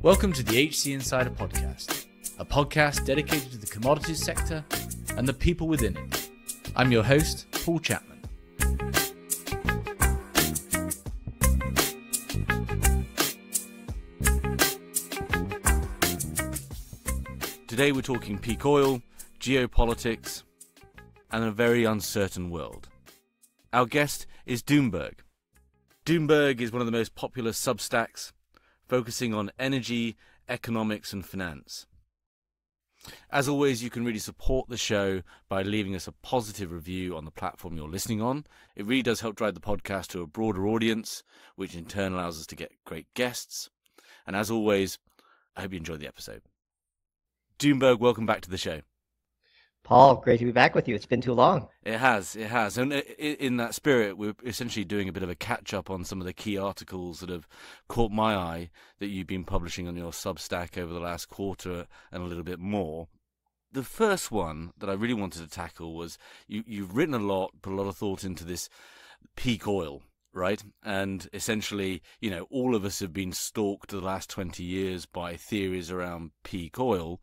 Welcome to the HC Insider Podcast, a podcast dedicated to the commodities sector and the people within it. I'm your host, Paul Chapman. Today we're talking peak oil, geopolitics, and a very uncertain world. Our guest is Doomberg. Doomberg is one of the most popular Substacks, focusing on energy, economics and finance. As always, you can really support the show by leaving us a positive review on the platform you're listening on. It really does help drive the podcast to a broader audience, which in turn allows us to get great guests. And as always, I hope you enjoyed the episode. Doomberg, welcome back to the show. Paul, great to be back with you. It's been too long. It has. And in that spirit, we're essentially doing a bit of a catch-up on some of the key articles that have caught my eye that you've been publishing on your Substack over the last quarter and a little bit more. The first one that I really wanted to tackle was you've written a lot, put a lot of thought into this peak oil, right? And essentially, all of us have been stalked the last 20 years by theories around peak oil.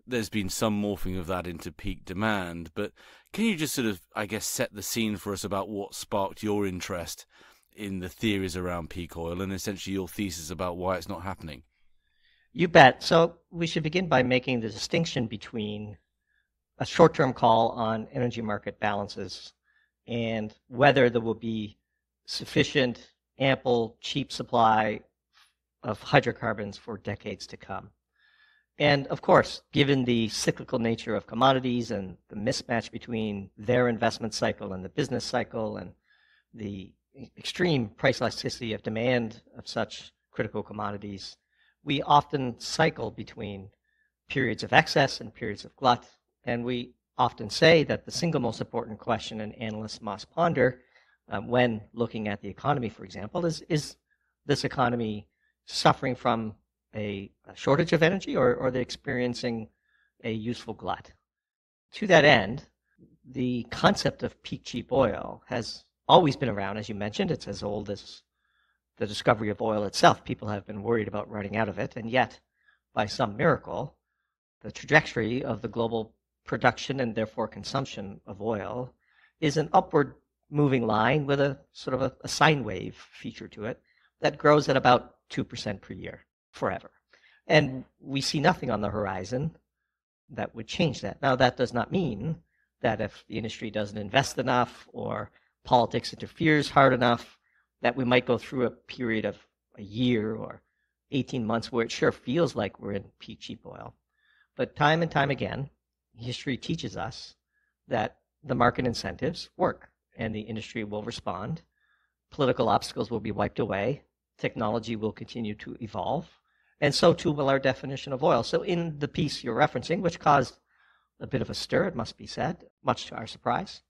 There's been some morphing of that into peak demand, but can you just sort of, set the scene for us about what sparked your interest in the theories around peak oil and essentially your thesis about why it's not happening? You bet. So we should begin by making the distinction between a short-term call on energy market balances and whether there will be sufficient, ample, cheap supply of hydrocarbons for decades to come. And of course, given the cyclical nature of commodities and the mismatch between their investment cycle and the business cycle and the extreme price elasticity of demand of such critical commodities, we often cycle between periods of excess and periods of glut. And we often say that the single most important question an analyst must ponder when looking at the economy, for example, is this economy suffering from a shortage of energy, or are they experiencing a useful glut? To that end, the concept of peak cheap oil has always been around, as you mentioned. It's as old as the discovery of oil itself. People have been worried about running out of it, and yet, by some miracle, the trajectory of the global production and therefore consumption of oil is an upward moving line with a sort of a sine wave feature to it that grows at about 2% per year. Forever. And we see nothing on the horizon that would change that. Now, that does not mean that if the industry doesn't invest enough or politics interferes hard enough, that we might go through a period of a year or 18 months where it sure feels like we're in peak cheap oil. But time and time again, history teaches us that the market incentives work and the industry will respond. Political obstacles will be wiped away. Technology will continue to evolve. And so too will our definition of oil. So in the piece you're referencing, which caused a bit of a stir, it must be said, much to our surprise,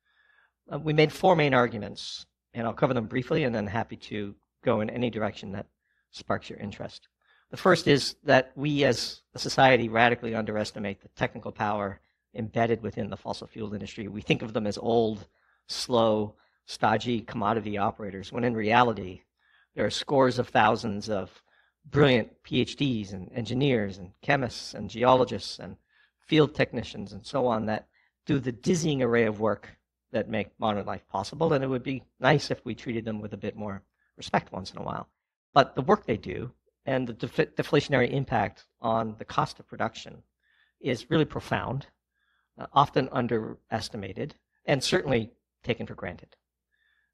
we made four main arguments, and I'll cover them briefly and then happy to go in any direction that sparks your interest. The first is that we as a society radically underestimate the technical power embedded within the fossil fuel industry. We think of them as old, slow, stodgy commodity operators, when in reality there are scores of thousands of brilliant PhDs and engineers and chemists and geologists and field technicians and so on that do the dizzying array of work that make modern life possible. And it would be nice if we treated them with a bit more respect once in a while. But the work they do and the deflationary impact on the cost of production is really profound, often underestimated, and certainly taken for granted.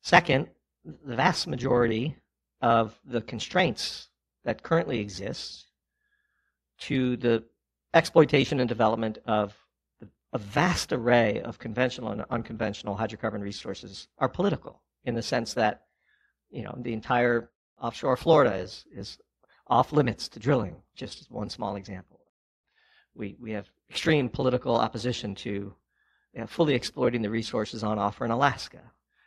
Second, the vast majority of the constraints that currently exists to the exploitation and development of a vast array of conventional and unconventional hydrocarbon resources are political, in the sense that the entire offshore Florida is off limits to drilling, just as one small example. We have extreme political opposition to fully exploiting the resources on offer in Alaska.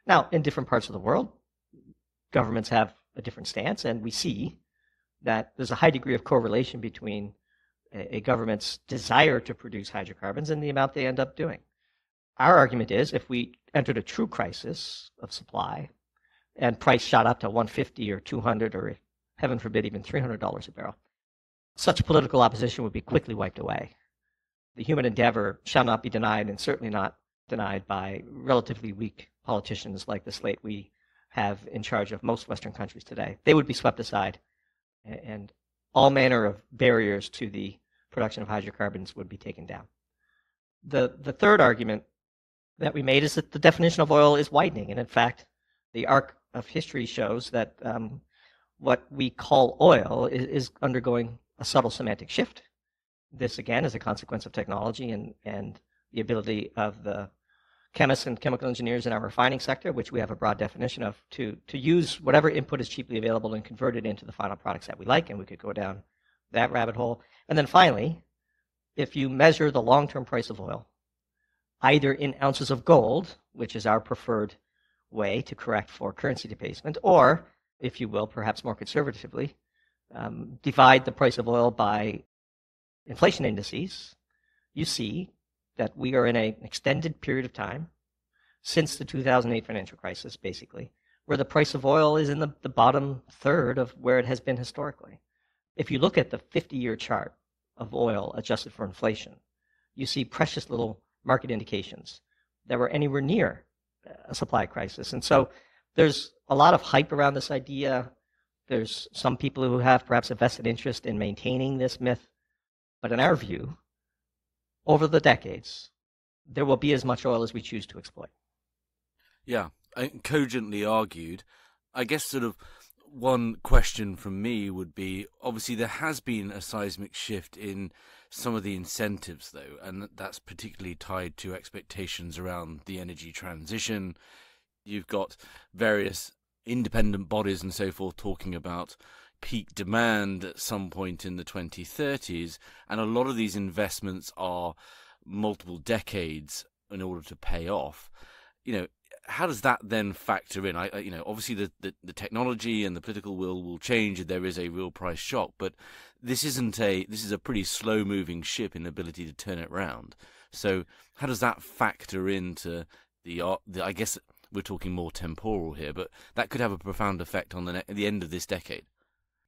Now, in different parts of the world, governments have a different stance, and we see that there's a high degree of correlation between a government's desire to produce hydrocarbons and the amount they end up doing. Our argument is if we entered a true crisis of supply and price shot up to $150 or $200 or, heaven forbid, even $300 a barrel, such political opposition would be quickly wiped away. The human endeavor shall not be denied, and certainly not denied by relatively weak politicians like the slate we have in charge of most Western countries today. They would be swept aside, and all manner of barriers to the production of hydrocarbons would be taken down. The third argument that we made is that the definition of oil is widening, and in fact, the arc of history shows that what we call oil is undergoing a subtle semantic shift. This, again, is a consequence of technology and the ability of the chemists and chemical engineers in our refining sector, which we have a broad definition of, to use whatever input is cheaply available and convert it into the final products that we like, and we could go down that rabbit hole. And then finally, if you measure the long-term price of oil, either in ounces of gold, which is our preferred way to correct for currency debasement, or, if you will, perhaps more conservatively, divide the price of oil by inflation indices, you see that we are in an extended period of time, since the 2008 financial crisis, basically, where the price of oil is in the bottom third of where it has been historically. If you look at the 50-year chart of oil adjusted for inflation, you see precious little market indications that were anywhere near a supply crisis. And so there's a lot of hype around this idea. There's some people who have perhaps a vested interest in maintaining this myth. But in our view, over the decades, there will be as much oil as we choose to exploit. Yeah, cogently argued. I guess sort of one question from me would be, obviously there has been a seismic shift in some of the incentives, though, and that's particularly tied to expectations around the energy transition. You've got various independent bodies and so forth talking about peak demand at some point in the 2030s, and a lot of these investments are multiple decades in order to pay off. How does that then factor in? Obviously the technology and the political will change if there is a real price shock, but this is a pretty slow moving ship in the ability to turn it around. So how does that factor into the I guess we're talking more temporal here, but that could have a profound effect on the end of this decade.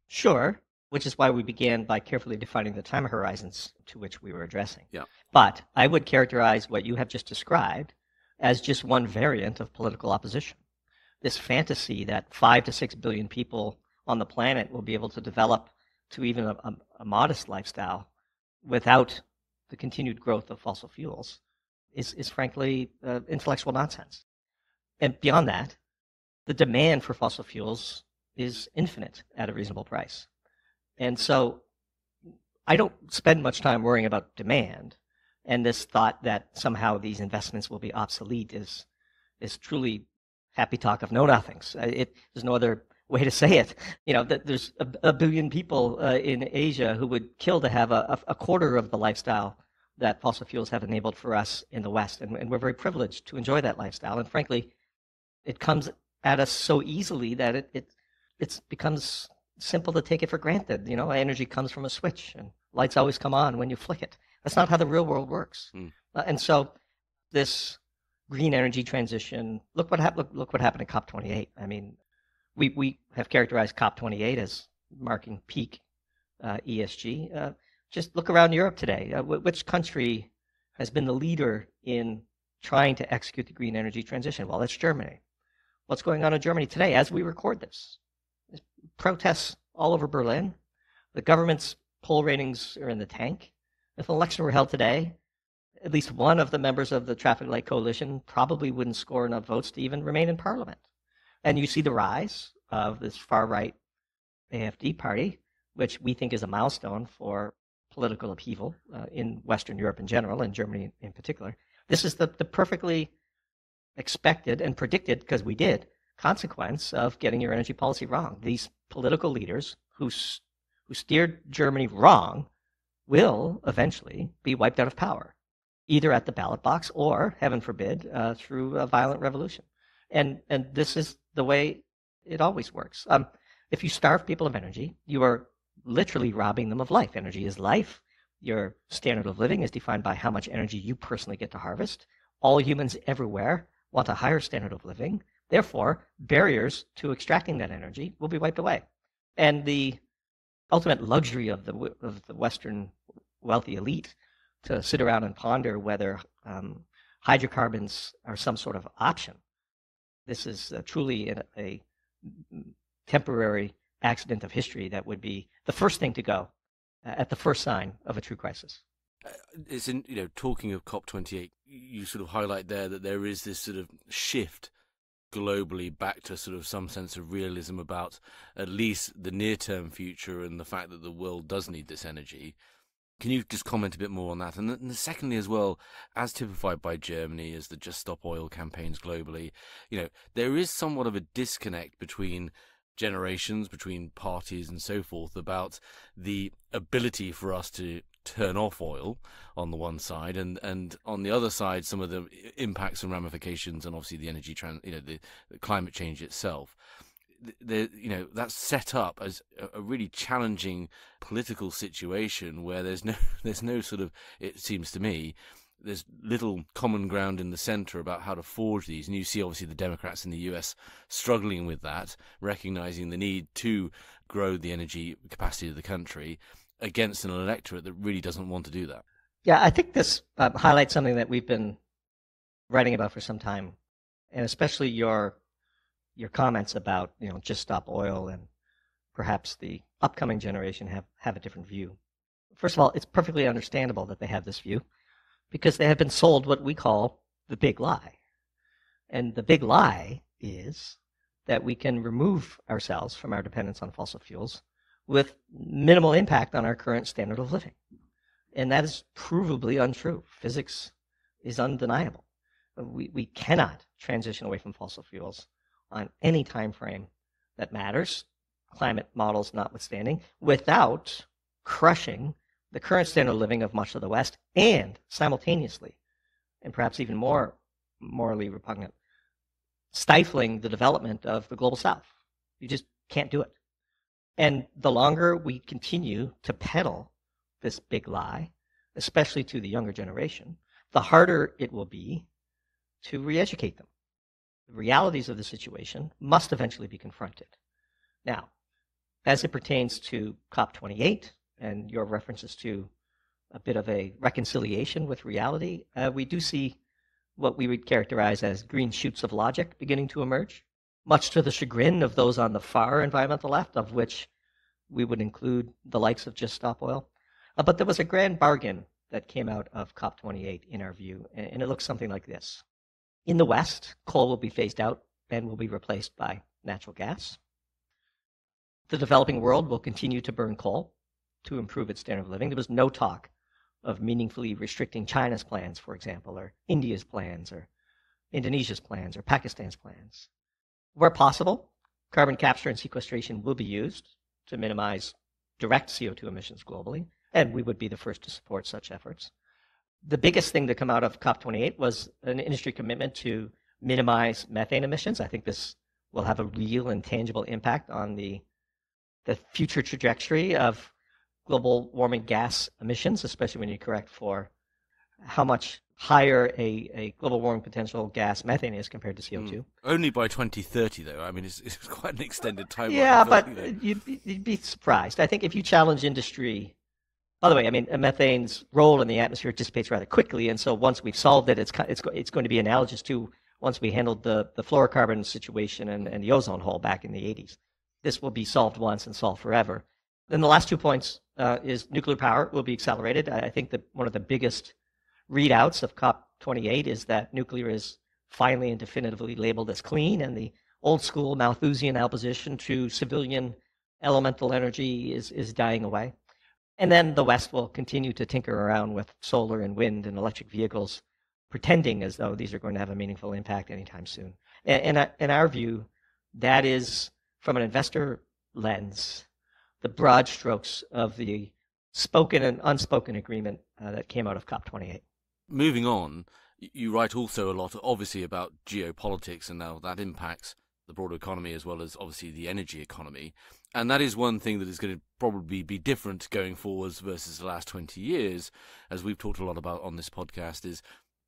Sure, which is why we began by carefully defining the time horizons to which we were addressing. Yeah. But I would characterize what you have just described as just one variant of political opposition. This fantasy that 5 to 6 billion people on the planet will be able to develop to even a modest lifestyle without the continued growth of fossil fuels is frankly intellectual nonsense. And beyond that, the demand for fossil fuels is infinite at a reasonable price. And so I don't spend much time worrying about demand, and this thought that somehow these investments will be obsolete is truly happy talk of know-nothings. There's no other way to say it. That there's a billion people in Asia who would kill to have a quarter of the lifestyle that fossil fuels have enabled for us in the West, and we're very privileged to enjoy that lifestyle. And frankly, it comes at us so easily that it becomes simple to take it for granted. Energy comes from a switch, and lights always come on when you flick it. That's not how the real world works. And so this green energy transition, look what happened at COP28. I mean, we have characterized COP28 as marking peak ESG. Just look around Europe today. Which country has been the leader in trying to execute the green energy transition? Well, that's Germany. What's going on in Germany today as we record this? Protests all over Berlin. The government's poll ratings are in the tank. If an election were held today, at least one of the members of the Traffic Light Coalition probably wouldn't score enough votes to even remain in parliament. And you see the rise of this far-right AfD party, which we think is a milestone for political upheaval in Western Europe in general, and Germany in particular. This is the perfectly expected and predicted, because we did, consequence of getting your energy policy wrong. These political leaders who steered Germany wrong will eventually be wiped out of power, either at the ballot box or, heaven forbid, through a violent revolution. And this is the way it always works. If you starve people of energy, you are literally robbing them of life. Energy is life. Your standard of living is defined by how much energy you personally get to harvest. All humans everywhere want a higher standard of living. Therefore, barriers to extracting that energy will be wiped away. And the ultimate luxury of the Western wealthy elite to sit around and ponder whether hydrocarbons are some sort of option. This is truly a temporary accident of history that would be the first thing to go at the first sign of a true crisis. It's in, talking of COP28, you sort of highlight there that there is this sort of shift globally back to sort of some sense of realism about at least the near-term future and the fact that the world does need this energy. Can you just comment a bit more on that? And then secondly as well, as typified by Germany, as the Just Stop Oil campaigns globally, there is somewhat of a disconnect between generations, between parties and so forth, about the ability for us to turn off oil on the one side, and on the other side, some of the impacts and ramifications, and obviously the energy the climate change itself. That's set up as a really challenging political situation where there's no sort of, it seems to me, there's little common ground in the center about how to forge these. And you see obviously the Democrats in the US struggling with that, recognizing the need to grow the energy capacity of the country against an electorate that really doesn't want to do that. Yeah, I think this highlights something that we've been writing about for some time, and especially your comments about Just Stop Oil and perhaps the upcoming generation have a different view. First of all, it's perfectly understandable that they have this view because they have been sold what we call the big lie. And the big lie is that we can remove ourselves from our dependence on fossil fuels with minimal impact on our current standard of living. And that is provably untrue. Physics is undeniable. We cannot transition away from fossil fuels on any time frame that matters, climate models notwithstanding, without crushing the current standard of living of much of the West and simultaneously, and perhaps even more morally repugnant, stifling the development of the global South. You just can't do it. And the longer we continue to peddle this big lie, especially to the younger generation, the harder it will be to re-educate them. The realities of the situation must eventually be confronted. Now, as it pertains to COP28 and your references to a bit of a reconciliation with reality, we do see what we would characterize as green shoots of logic beginning to emerge, much to the chagrin of those on the far environmental left, of which we would include the likes of Just Stop Oil. But there was a grand bargain that came out of COP28 in our view, and it looks something like this. In the West, coal will be phased out and will be replaced by natural gas. The developing world will continue to burn coal to improve its standard of living. There was no talk of meaningfully restricting China's plans, for example, or India's plans, or Indonesia's plans, or Pakistan's plans. Where possible, carbon capture and sequestration will be used to minimize direct CO2 emissions globally, and we would be the first to support such efforts. The biggest thing to come out of COP28 was an industry commitment to minimize methane emissions. I think this will have a real and tangible impact on the future trajectory of global warming gas emissions, especially when you correct for how much higher a global warming potential gas methane is compared to CO2. Only by 2030, though. I mean, it's quite an extended timeline. Yeah, but you'd be surprised. I think if you challenge industry, by the way, I mean, methane's role in the atmosphere dissipates rather quickly, and so once we've solved it, it's going to be analogous to once we handled the fluorocarbon situation and the ozone hole back in the 80s. This will be solved once and solved forever. Then the last 2 points is nuclear power will be accelerated. I think that one of the biggest readouts of COP28 is that nuclear is finally and definitively labeled as clean, and the old school Malthusian opposition to civilian elemental energy is dying away. And then the West will continue to tinker around with solar and wind and electric vehicles, pretending as though these are going to have a meaningful impact anytime soon. And in our view, that is, from an investor lens, the broad strokes of the spoken and unspoken agreement that came out of COP28. Moving on, you write also a lot, obviously, about geopolitics and how that impacts the broader economy as well as, obviously, the energy economy. And that is one thing that is going to probably be different going forwards versus the last 20 years, as we've talked a lot about on this podcast, is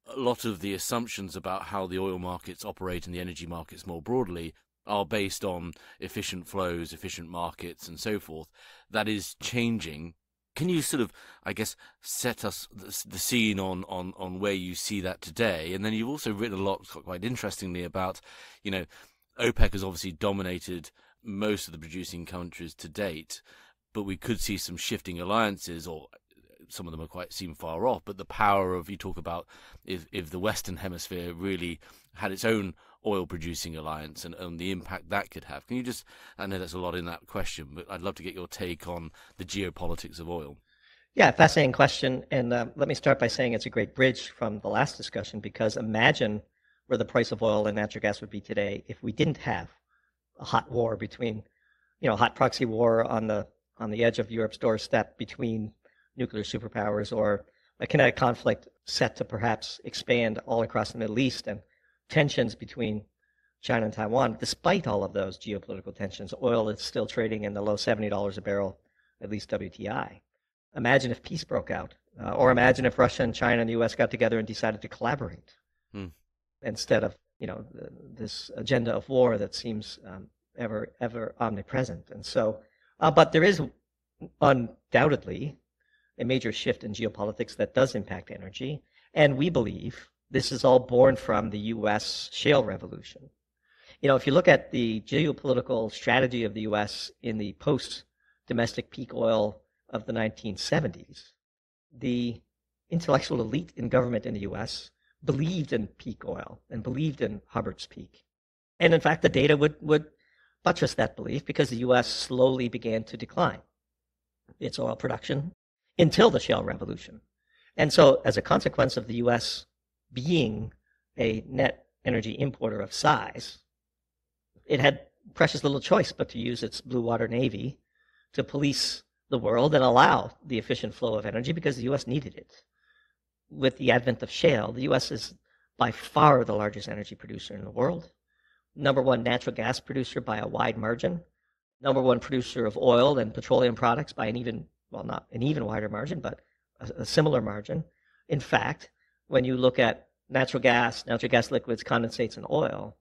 a lot of the assumptions about how the oil markets operate and the energy markets more broadly are based on efficient flows, efficient markets, and so forth, that is changing. Can you sort of, I guess, set us the scene on where you see that today? And then you've also written a lot, quite interestingly, about, OPEC has obviously dominated most of the producing countries to date, but we could see some shifting alliances, or some of them seem far off. But the power of, you talk about, if the Western Hemisphere really had its own oil-producing alliance and the impact that could have. Can you just, I know that's a lot in that question, but I'd love to get your take on the geopolitics of oil. Yeah, fascinating question. And let me start by saying it's a great bridge from the last discussion, because imagine where the price of oil and natural gas would be today if we didn't have a hot war between, hot proxy war on the edge of Europe's doorstep between nuclear superpowers, or a kinetic conflict set to perhaps expand all across the Middle East, and tensions between China and Taiwan. Despite all of those geopolitical tensions, oil is still trading in the low $70 a barrel, at least WTI. Imagine if peace broke out, or imagine if Russia and China and the U.S. got together and decided to collaborate instead of this agenda of war that seems ever omnipresent. And so, but there is undoubtedly a major shift in geopolitics that does impact energy, and we believe this is all born from the U.S. shale revolution. If you look at the geopolitical strategy of the U.S. in the post-domestic peak oil of the 1970s, the intellectual elite in government in the U.S. believed in peak oil and believed in Hubbard's peak. And in fact, the data would buttress that belief, because the U.S. slowly began to decline its oil production until the shale revolution. And so as a consequence of the U.S. being a net energy importer of size, it had precious little choice but to use its blue water navy to police the world and allow the efficient flow of energy, because the U.S. needed it. With the advent of shale, the U.S. is by far the largest energy producer in the world, number one natural gas producer by a wide margin, number one producer of oil and petroleum products by not an even wider margin, but a similar margin. In fact, when you look at natural gas liquids, condensates, and oil,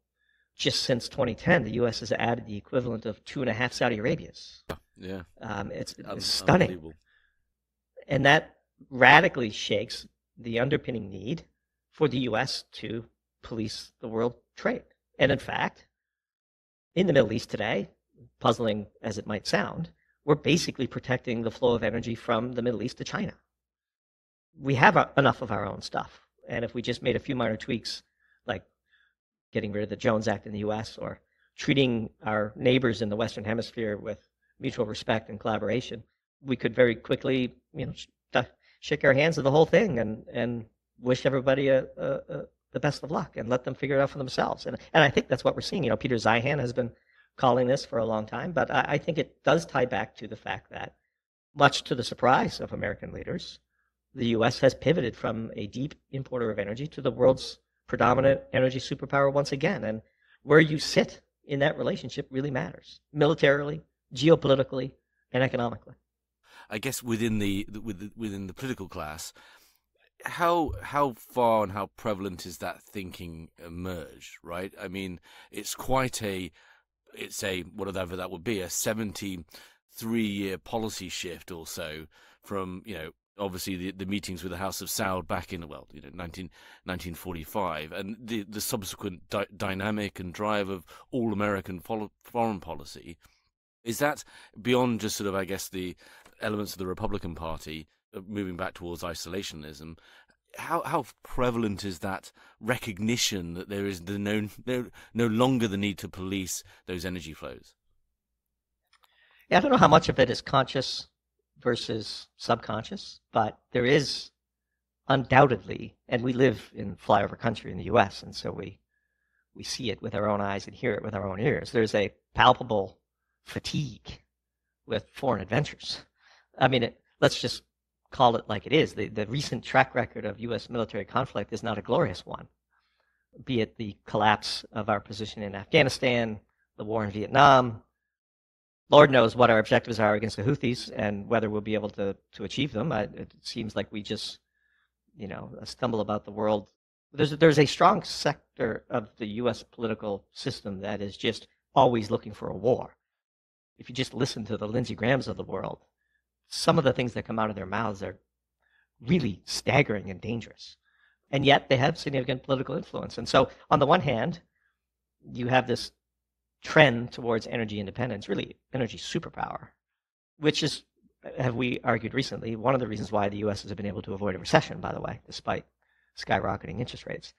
just since 2010, the U.S. has added the equivalent of 2.5 Saudi Arabias. Yeah. It's stunning. And that radically shakes the underpinning need for the U.S. to police the world trade. And in fact, in the Middle East today, puzzling as it might sound, we're basically protecting the flow of energy from the Middle East to China. We have enough of our own stuff. And if we just made a few minor tweaks, like getting rid of the Jones Act in the U.S., or treating our neighbors in the Western Hemisphere with mutual respect and collaboration, we could very quickly, shake our hands of the whole thing and wish everybody the best of luck and let them figure it out for themselves. And I think that's what we're seeing. Peter Zeihan has been calling this for a long time, but I think it does tie back to the fact that, much to the surprise of American leaders, the U.S. has pivoted from a deep importer of energy to the world's predominant energy superpower once again. And where you sit in that relationship really matters, militarily, geopolitically, and economically. I guess within the political class, how far and how prevalent is that thinking emerged, right? I mean, it's whatever that would be, a 73-year policy shift or so from, obviously the meetings with the House of Saud back in 1945, and the subsequent dynamic and drive of all American foreign policy. Is that beyond just sort of, I guess, the elements of the Republican Party moving back towards isolationism? How prevalent is that recognition that there is no longer the need to police those energy flows? Yeah, I don't know how much of it is conscious versus subconscious, but there is undoubtedly, and we live in flyover country in the U.S., and so we see it with our own eyes and hear it with our own ears. There's a palpable fatigue with foreign adventures. I mean, let's just call it like it is. The recent track record of U.S. military conflict is not a glorious one, be it the collapse of our position in Afghanistan, the war in Vietnam. Lord knows what our objectives are against the Houthis and whether we'll be able to achieve them. It seems like we just, stumble about the world. There's a strong sector of the U.S. political system that is just always looking for a war. If you just listen to the Lindsey Grahams of the world, some of the things that come out of their mouths are really staggering and dangerous. And yet they have significant political influence. And so on the one hand, you have this trend towards energy independence, really energy superpower, which is, have we argued recently, one of the reasons why the U.S. has been able to avoid a recession, by the way, despite skyrocketing interest rates.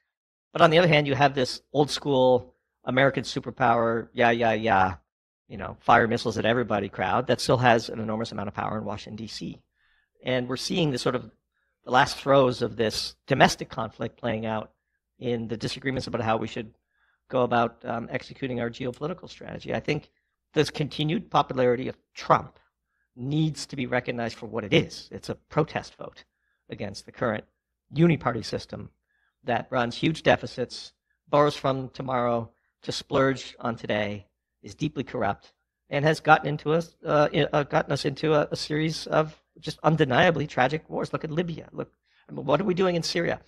But on the other hand, you have this old school American superpower, fire missiles at everybody crowd that still has an enormous amount of power in Washington, D.C. And we're seeing the sort of the last throes of this domestic conflict playing out in the disagreements about how we should go about executing our geopolitical strategy. I think this continued popularity of Trump needs to be recognized for what it is. It's a protest vote against the current uniparty system that runs huge deficits, borrows from tomorrow to splurge on today, is deeply corrupt, and has gotten us into a series of just undeniably tragic wars. Look at Libya. Look, what are we doing in Syria?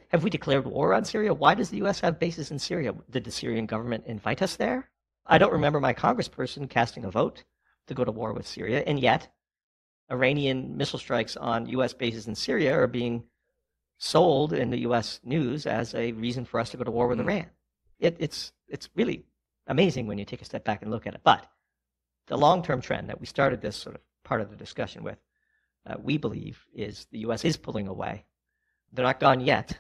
Have we declared war on Syria? Why does the U.S. have bases in Syria? Did the Syrian government invite us there? I don't remember my congressperson casting a vote to go to war with Syria, and yet Iranian missile strikes on U.S. bases in Syria are being sold in the U.S. news as a reason for us to go to war with Iran. It's really amazing when you take a step back and look at it. But the long-term trend that we started this sort of part of the discussion with, we believe, is the U.S. is pulling away. They're not gone yet,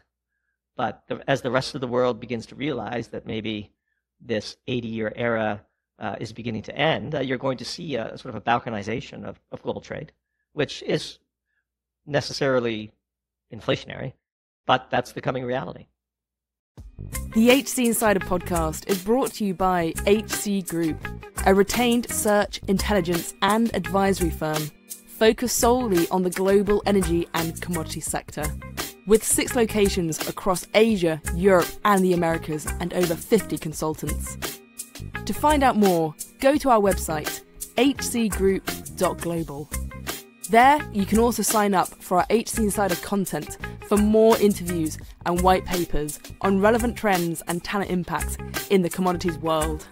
but as the rest of the world begins to realize that maybe this 80-year era is beginning to end, you're going to see a sort of a balkanization of global trade, which is necessarily inflationary, but that's the coming reality. The HC Insider podcast is brought to you by HC Group, a retained search, intelligence and advisory firm focused solely on the global energy and commodity sector. With 6 locations across Asia, Europe and the Americas and over 50 consultants. To find out more, go to our website, hcgroup.global. There, you can also sign up for our HC Insider content for more interviews and white papers on relevant trends and talent impacts in the commodities world.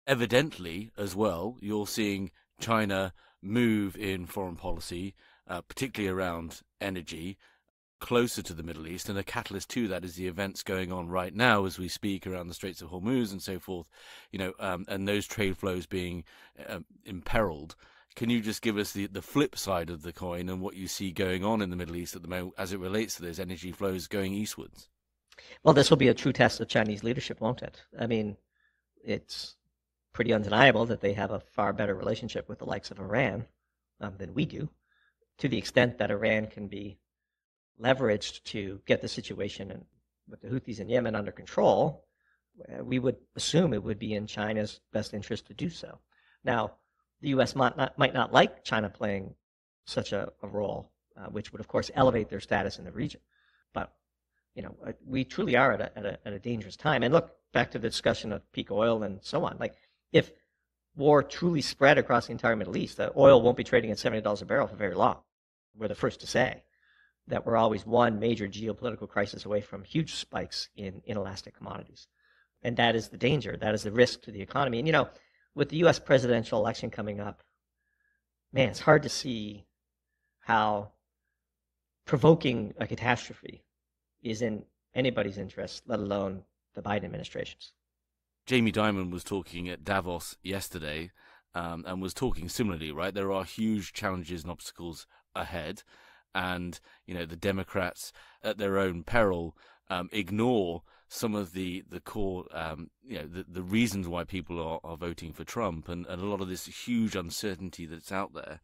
Evidently, as well, you're seeing China move in foreign policy, particularly around energy, closer to the Middle East, and a catalyst to that is the events going on right now as we speak around the Straits of Hormuz and so forth, and those trade flows being imperiled. Can you just give us the flip side of the coin and what you see going on in the Middle East at the moment as it relates to those energy flows going eastwards? Well, this will be a true test of Chinese leadership, won't it? I mean, it's pretty undeniable that they have a far better relationship with the likes of Iran than we do, to the extent that Iran can be leveraged to get the situation with the Houthis in Yemen under control. We would assume it would be in China's best interest to do so. Now, the U.S. might not like China playing such a role, which would, of course, elevate their status in the region. But, we truly are at a dangerous time. And look, back to the discussion of peak oil and so on. Like, if war truly spread across the entire Middle East, oil won't be trading at $70 a barrel for very long. We're the first to say that we're always one major geopolitical crisis away from huge spikes in inelastic commodities. And that is the danger. That is the risk to the economy. And, with the U.S. presidential election coming up, man, it's hard to see how provoking a catastrophe is in anybody's interest, let alone the Biden administration's. Jamie Dimon was talking at Davos yesterday and was talking similarly, right? There are huge challenges and obstacles ahead. And, the Democrats, at their own peril, ignore some of the core, the reasons why people are voting for Trump and a lot of this huge uncertainty that's out there.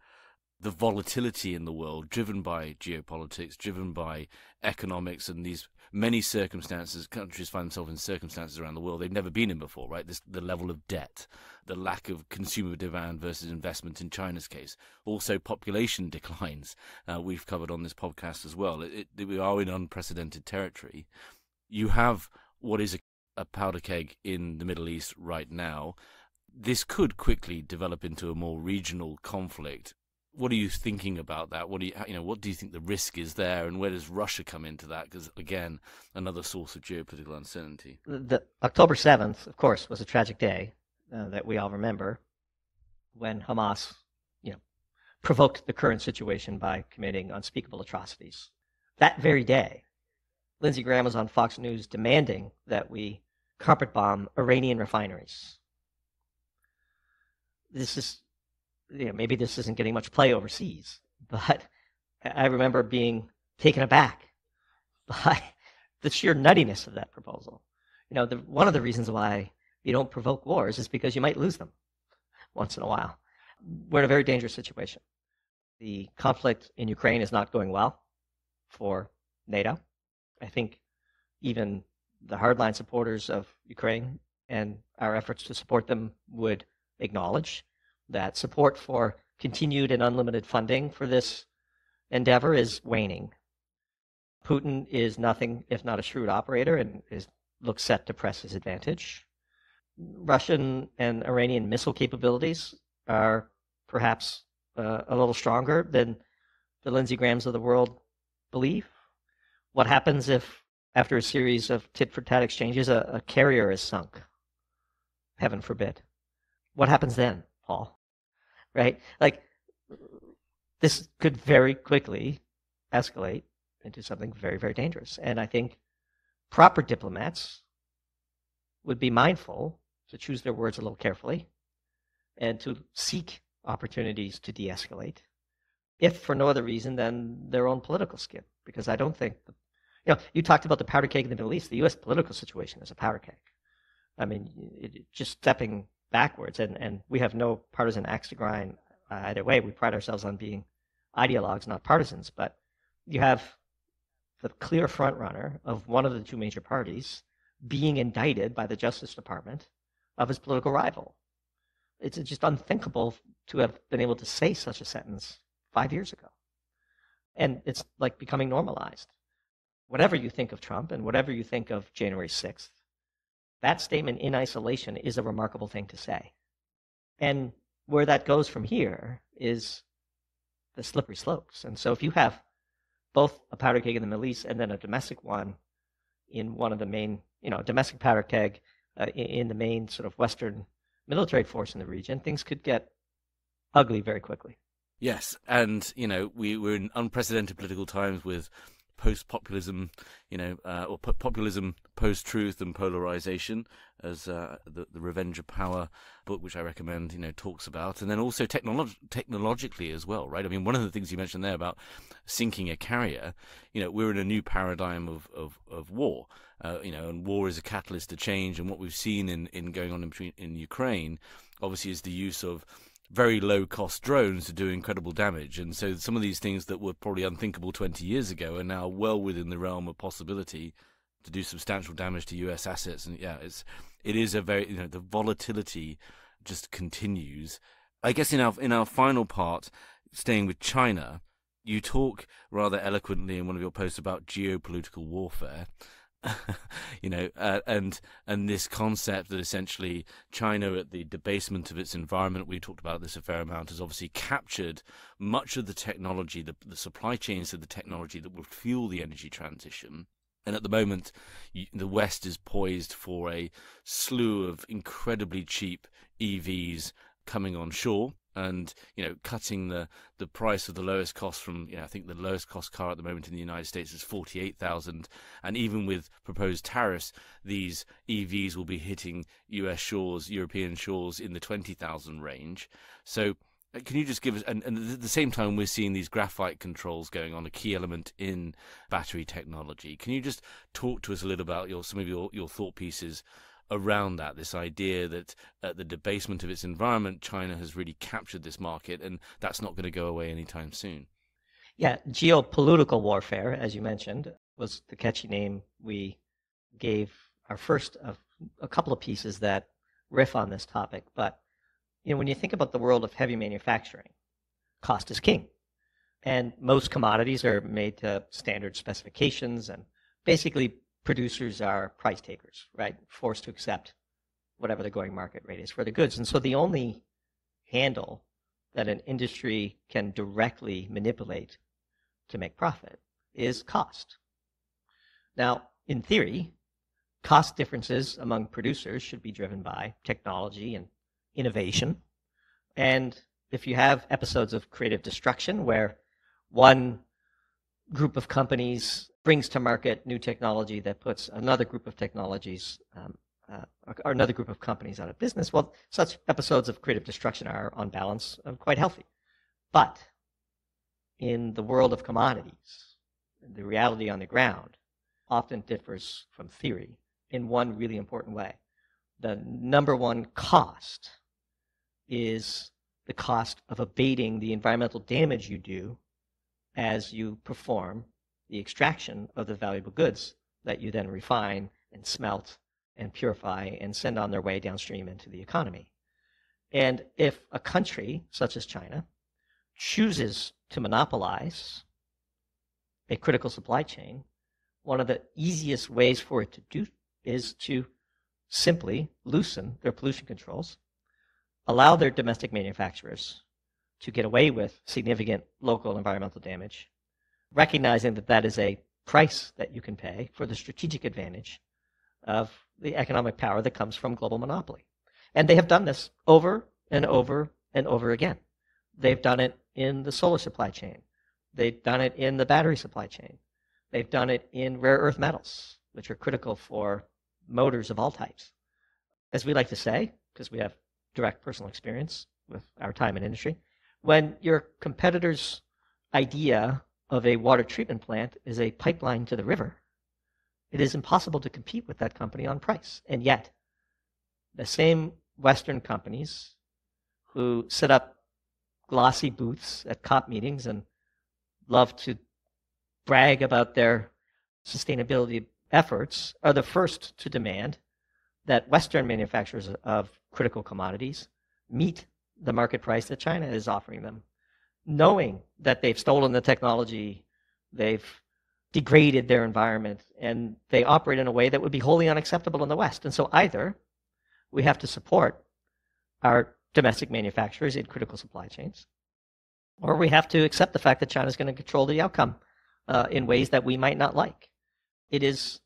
The volatility in the world, driven by geopolitics, driven by economics and these many circumstances, countries find themselves in circumstances around the world they've never been in before, right? The level of debt, the lack of consumer demand versus investment in China's case. Also, population declines, we've covered on this podcast as well. We are in unprecedented territory. You have what is a powder keg in the Middle East right now. This could quickly develop into a more regional conflict. What are you thinking about that? What do you think the risk is there, and where does Russia come into that? Because again, another source of geopolitical uncertainty. The October 7th, of course, was a tragic day that we all remember, when Hamas, provoked the current situation by committing unspeakable atrocities. That very day, Lindsey Graham was on Fox News demanding that we carpet bomb Iranian refineries. This is, maybe this isn't getting much play overseas, but I remember being taken aback by the sheer nuttiness of that proposal. One of the reasons why you don't provoke wars is because you might lose them once in a while. We're in a very dangerous situation. The conflict in Ukraine is not going well for NATO. I think even the hardline supporters of Ukraine and our efforts to support them would acknowledge that support for continued and unlimited funding for this endeavor is waning. Putin is nothing if not a shrewd operator and looks set to press his advantage. Russian and Iranian missile capabilities are perhaps a little stronger than the Lindsey Grahams of the world believe. What happens if, after a series of tit-for-tat exchanges, a carrier is sunk? Heaven forbid. What happens then, Paul? Right? This could very quickly escalate into something very, very dangerous. And I think proper diplomats would be mindful to choose their words a little carefully and to seek opportunities to de-escalate, if for no other reason than their own political skin. Because I don't think, you talked about the powder keg in the Middle East. The U.S. political situation is a powder keg. I mean, just stepping backwards, and we have no partisan axe to grind either way. We pride ourselves on being ideologues, not partisans. But you have the clear front runner of one of the two major parties being indicted by the Justice Department of his political rival. It's just unthinkable to have been able to say such a sentence 5 years ago. And it's like becoming normalized. Whatever you think of Trump and whatever you think of January 6th, that statement in isolation is a remarkable thing to say. And where that goes from here is the slippery slopes. And so if you have both a powder keg in the Middle East and then a domestic one in one of the main, domestic powder keg in the main sort of Western military force in the region, things could get ugly very quickly. Yes, and we're in unprecedented political times with post-populism, or populism post-truth and polarization, as the Revenge of Power book, which I recommend, talks about, and then also technologically as well, right? I mean, one of the things you mentioned there about sinking a carrier, we're in a new paradigm of war, and war is a catalyst to change, and what we've seen in going on in Ukraine, obviously, is the use of very low-cost drones to do incredible damage. And so some of these things that were probably unthinkable 20 years ago are now well within the realm of possibility to do substantial damage to U.S. assets. And it is a very, the volatility just continues. I guess in our final part, staying with China, you talk rather eloquently in one of your posts about geopolitical warfare. And this concept that essentially China, at the debasement of its environment, we talked about this a fair amount, has obviously captured much of the technology, the supply chains of the technology that will fuel the energy transition. And at the moment, the West is poised for a slew of incredibly cheap EVs coming on shore, and cutting the price of the lowest cost from I think the lowest cost car at the moment in the United States is $48,000, and even with proposed tariffs, these EVs will be hitting US shores, European shores in the 20,000 range. So can you just give us, and at the same time we're seeing these graphite controls going on, a key element in battery technology. Can you just talk to us a little about some of your thought pieces around that, this idea that at the debasement of its environment, China has really captured this market, and that's not going to go away anytime soon? Yeah, geopolitical warfare, as you mentioned, was the catchy name we gave our first of a couple of pieces that riff on this topic. But when you think about the world of heavy manufacturing, cost is king. And most commodities are made to standard specifications, and basically producers are price takers, right? Forced to accept whatever the going market rate is for the goods. And so the only handle that an industry can directly manipulate to make profit is cost. Now, in theory, cost differences among producers should be driven by technology and innovation. And if you have episodes of creative destruction where one group of companies brings to market new technology that puts another group of technologies or another group of companies out of business, well, such episodes of creative destruction are, on balance, quite healthy. But in the world of commodities, the reality on the ground often differs from theory in one really important way. The number one cost is the cost of abating the environmental damage you do as you perform the extraction of the valuable goods that you then refine and smelt and purify and send on their way downstream into the economy. And if a country such as China chooses to monopolize a critical supply chain, one of the easiest ways for it to do is to simply loosen their pollution controls, allow their domestic manufacturers to get away with significant local environmental damage, recognizing that that is a price that you can pay for the strategic advantage of the economic power that comes from global monopoly. And they have done this over and over and over again. They've done it in the solar supply chain. They've done it in the battery supply chain. They've done it in rare earth metals, which are critical for motors of all types. As we like to say, because we have direct personal experience with our time in industry, when your competitor's idea of a water treatment plant is a pipeline to the river, it is impossible to compete with that company on price. And yet, the same Western companies who set up glossy booths at COP meetings and love to brag about their sustainability efforts are the first to demand that Western manufacturers of critical commodities meet the market price that China is offering them, knowing that they've stolen the technology, they've degraded their environment, and they operate in a way that would be wholly unacceptable in the West. And so either we have to support our domestic manufacturers in critical supply chains, or we have to accept the fact that China is going to control the outcome in ways that we might not like. It is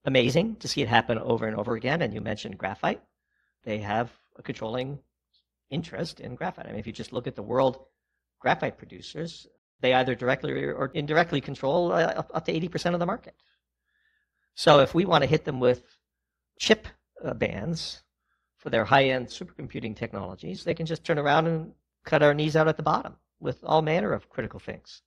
amazing to see it happen over and over again. And you mentioned graphite. They have a controlling interest in graphite. I mean, if you just look at the world graphite producers, they either directly or indirectly control up to 80% of the market. So if we want to hit them with chip bans for their high-end supercomputing technologies, they can just turn around and cut our knees out at the bottom with all manner of critical things.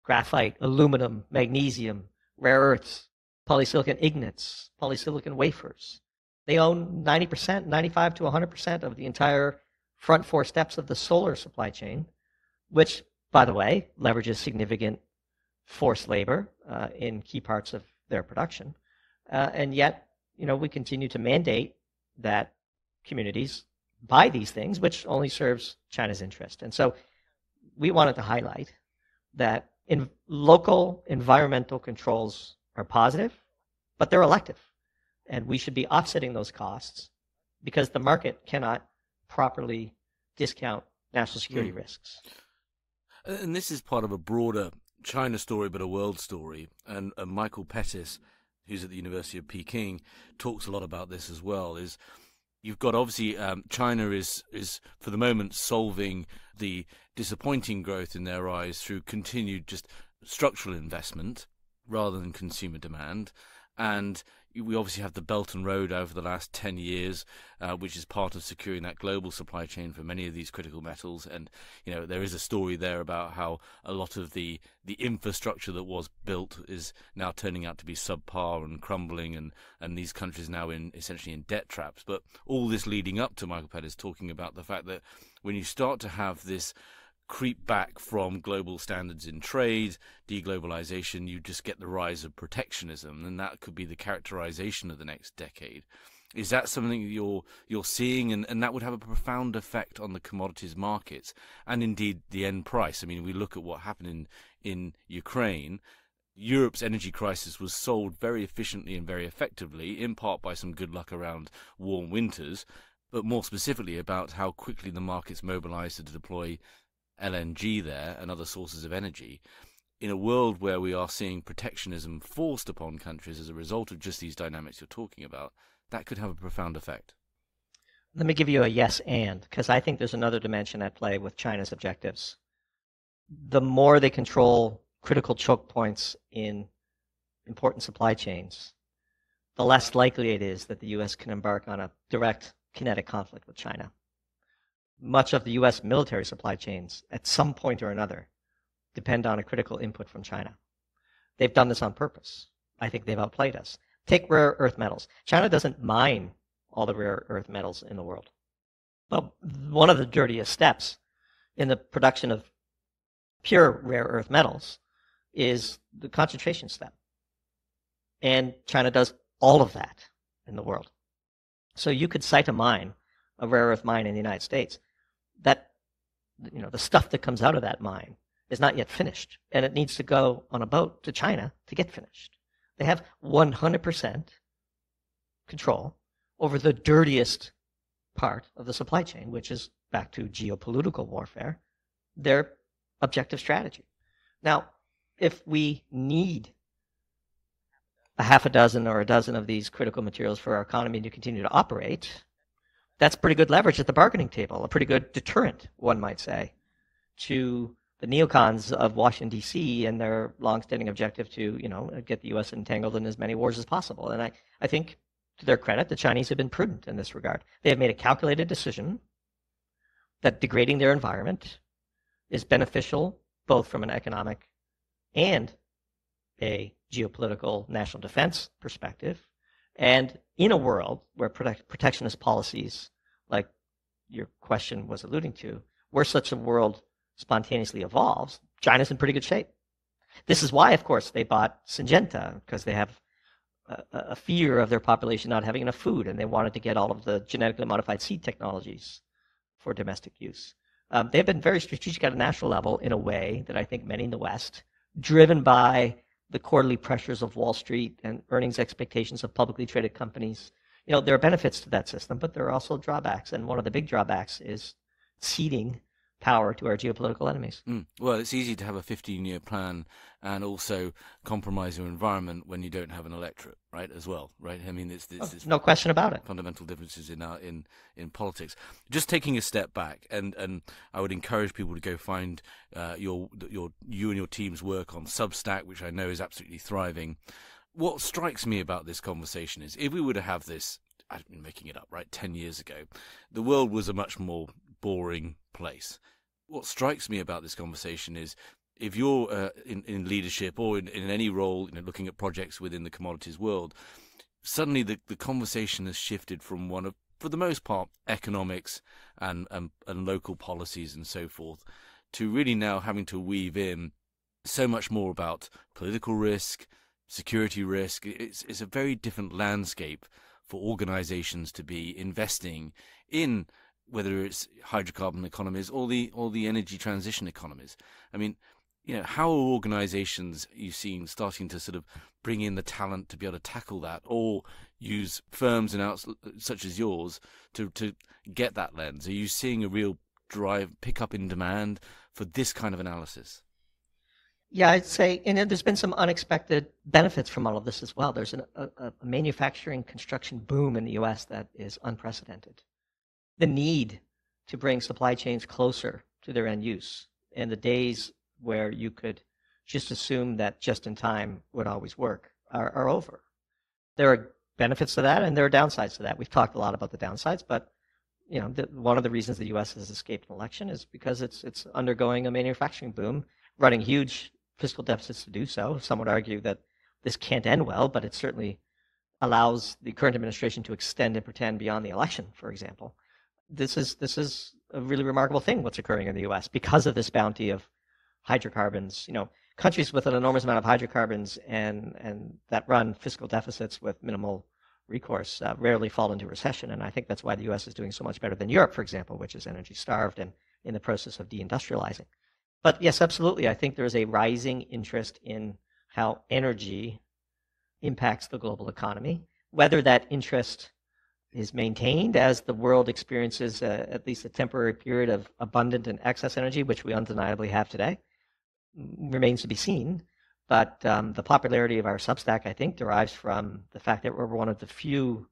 Graphite, aluminum, magnesium, rare earths, polysilicon ignits, polysilicon wafers. They own 90%, 95 to 100% of the entire front four steps of the solar supply chain, which, by the way, leverages significant forced labor in key parts of their production. And yet, we continue to mandate that communities buy these things, which only serves China's interest. And so we wanted to highlight that local environmental controls are positive, but they're elective. And we should be offsetting those costs because the market cannot properly discount national security risks. And this is part of a broader China story, but a world story. And Michael Pettis, who's at the University of Peking, talks a lot about this as well. Is you've got obviously China is for the moment solving the disappointing growth in their eyes through continued just structural investment rather than consumer demand. And we obviously have the Belt and Road over the last 10 years, which is part of securing that global supply chain for many of these critical metals. And, there is a story there about how a lot of the infrastructure that was built is now turning out to be subpar and crumbling, and these countries now essentially in debt traps. But all this leading up to Michael Pettis talking about the fact that when you start to have this creep back from global standards in trade, deglobalization, you just get the rise of protectionism, and that could be the characterization of the next decade. Is that something you're seeing, and that would have a profound effect on the commodities markets and indeed the end price? I mean, we look at what happened in Ukraine. Europe's energy crisis was solved very efficiently and very effectively, in part by some good luck around warm winters, but more specifically about how quickly the markets mobilized to deploy LNG there and other sources of energy, in a world where we are seeing protectionism forced upon countries as a result of just these dynamics you're talking about, that could have a profound effect. Let me give you a yes and, because I think there's another dimension at play with China's objectives. The more they control critical choke points in important supply chains, the less likely it is that the U.S. can embark on a direct kinetic conflict with China. Much of the U.S. military supply chains, at some point or another, depend on a critical input from China. They've done this on purpose. I think they've outplayed us. Take rare earth metals. China doesn't mine all the rare earth metals in the world. But one of the dirtiest steps in the production of pure rare earth metals is the concentration step. And China does all of that in the world. So you could cite a mine, a rare earth mine in the United States, that, the stuff that comes out of that mine is not yet finished, and it needs to go on a boat to China to get finished. They have 100% control over the dirtiest part of the supply chain, which is, back to geopolitical warfare, their objective strategy. Now, if we need a half a dozen or a dozen of these critical materials for our economy to continue to operate, that's pretty good leverage at the bargaining table, a pretty good deterrent, one might say, to the neocons of Washington, D.C. and their longstanding objective to, get the U.S. entangled in as many wars as possible. And I think, to their credit, the Chinese have been prudent in this regard. They have made a calculated decision that degrading their environment is beneficial both from an economic and a geopolitical national defense perspective. And in a world where protectionist policies, like your question was alluding to, where such a world spontaneously evolves, China's in pretty good shape. This is why, of course, they bought Syngenta, because they have a fear of their population not having enough food, and they wanted to get all of the genetically modified seed technologies for domestic use. They've been very strategic at a national level in a way that I think many in the West, driven by the quarterly pressures of Wall Street and earnings expectations of publicly traded companies. There are benefits to that system, but there are also drawbacks, and one of the big drawbacks is ceding power to our geopolitical enemies. Well, it's easy to have a 15-year plan and also compromise your environment when you don't have an electorate, right, as well, right? I mean, it's no question about it. Fundamental differences in politics. Just taking a step back, and I would encourage people to go find you and your team's work on Substack, which I know is absolutely thriving. What strikes me about this conversation is, if we were to have this, I've been making it up, right, 10 years ago, the world was a much more boring place. What strikes me about this conversation is, if you're in leadership or in any role, looking at projects within the commodities world, suddenly the conversation has shifted from one of, for the most part, economics and local policies and so forth, to really now having to weave in so much more about political risk, security risk. It's a very different landscape for organizations to be investing in, whether it's hydrocarbon economies or the energy transition economies. I mean, how are organizations you've seen starting to sort of bring in the talent to be able to tackle that, or use firms such as yours to get that lens? Are you seeing a real pick up in demand for this kind of analysis? Yeah, I'd say, and there's been some unexpected benefits from all of this as well. There's a manufacturing construction boom in the U.S. that is unprecedented. The need to bring supply chains closer to their end use, and the days where you could just assume that just-in-time would always work are over. There are benefits to that, and there are downsides to that. We've talked a lot about the downsides, but one of the reasons the U.S. has escaped an election is because it's undergoing a manufacturing boom, running huge fiscal deficits to do so. Some would argue that this can't end well, but it certainly allows the current administration to extend and pretend beyond the election, for example. This is a really remarkable thing, what's occurring in the U.S. because of this bounty of hydrocarbons. Countries with an enormous amount of hydrocarbons and that run fiscal deficits with minimal recourse rarely fall into recession, and I think that's why the U.S. is doing so much better than Europe, for example, which is energy starved and in the process of deindustrializing. But yes, absolutely, I think there is a rising interest in how energy impacts the global economy. Whether that interest is maintained as the world experiences at least a temporary period of abundant and excess energy, which we undeniably have today, remains to be seen. But the popularity of our Substack, I think, derives from the fact that we're one of the few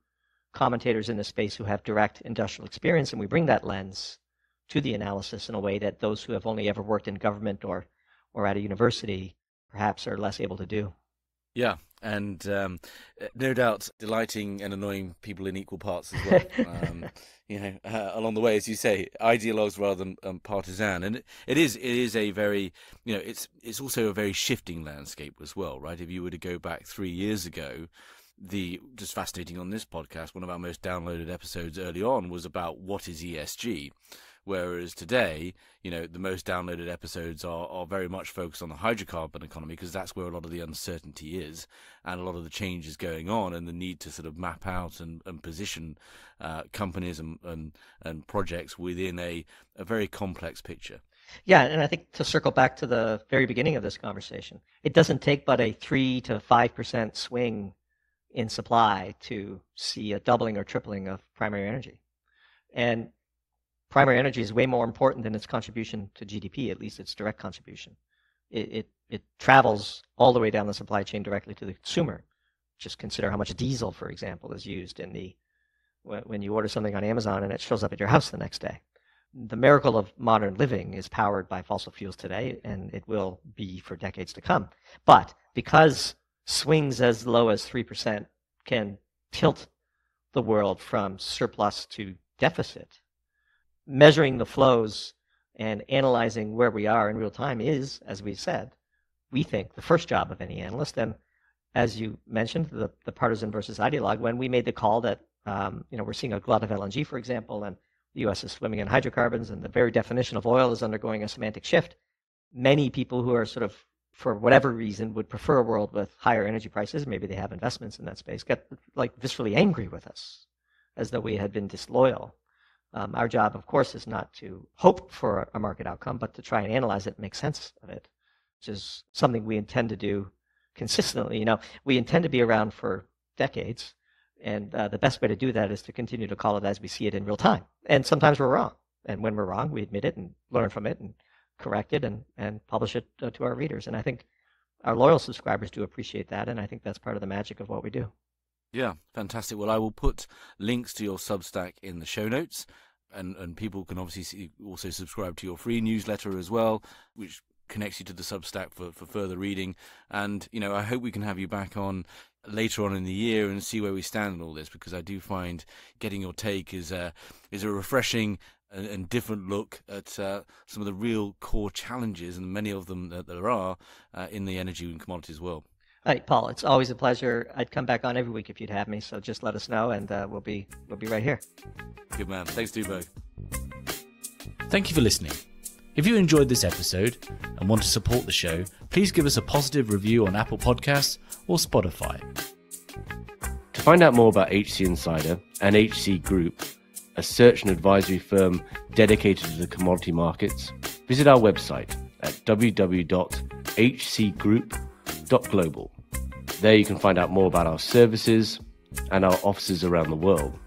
commentators in this space who have direct industrial experience, and we bring that lens to the analysis in a way that those who have only ever worked in government or at a university perhaps are less able to do. Yeah, and no doubt delighting and annoying people in equal parts as well. Along the way, as you say, ideologues rather than partisan, and it is a very, it's also a very shifting landscape as well, right? If you were to go back 3 years ago, just fascinating on this podcast, one of our most downloaded episodes early on was about what is ESG. Whereas today, the most downloaded episodes are very much focused on the hydrocarbon economy, because that's where a lot of the uncertainty is and a lot of the change is going on, and the need to sort of map out and position companies and projects within a very complex picture. Yeah, and I think to circle back to the very beginning of this conversation, it doesn't take but a 3 to 5% swing in supply to see a doubling or tripling of primary energy. And primary energy is way more important than its contribution to GDP, at least its direct contribution. It travels all the way down the supply chain directly to the consumer. Just consider how much diesel, for example, is used when you order something on Amazon and it shows up at your house the next day. The miracle of modern living is powered by fossil fuels today, and it will be for decades to come. But because swings as low as 3% can tilt the world from surplus to deficit, measuring the flows and analyzing where we are in real time is, as we said, we think the first job of any analyst. And as you mentioned, the partisan versus ideologue, when we made the call that we're seeing a glut of LNG, for example, and the U.S. is swimming in hydrocarbons, and the very definition of oil is undergoing a semantic shift, many people who are sort of, for whatever reason, would prefer a world with higher energy prices, maybe they have investments in that space, get like viscerally angry with us as though we had been disloyal. Our job, of course, is not to hope for a market outcome, but to try and analyze it and make sense of it, which is something we intend to do consistently. We intend to be around for decades, and the best way to do that is to continue to call it as we see it in real time. And sometimes we're wrong. And when we're wrong, we admit it and learn from it and correct it and publish it to our readers. And I think our loyal subscribers do appreciate that, and I think that's part of the magic of what we do. Yeah, fantastic. Well, I will put links to your Substack in the show notes, and people can obviously also subscribe to your free newsletter as well, which connects you to the Substack for further reading. And, I hope we can have you back on later on in the year and see where we stand in all this, because I do find getting your take is a refreshing and different look at some of the real core challenges, and many of them that there are in the energy and commodities world. All right, Paul, it's always a pleasure. I'd come back on every week if you'd have me, so just let us know, and we'll be right here. Good man. Thanks, Doomberg. Thank you for listening. If you enjoyed this episode and want to support the show, please give us a positive review on Apple Podcasts or Spotify. To find out more about HC Insider and HC Group, a search and advisory firm dedicated to the commodity markets, visit our website at www.hcgroup.global. There you can find out more about our services and our offices around the world.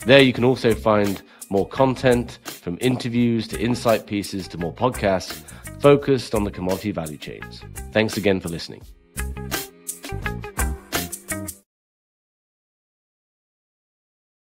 There you can also find more content, from interviews to insight pieces to more podcasts focused on the commodity value chains. Thanks again for listening.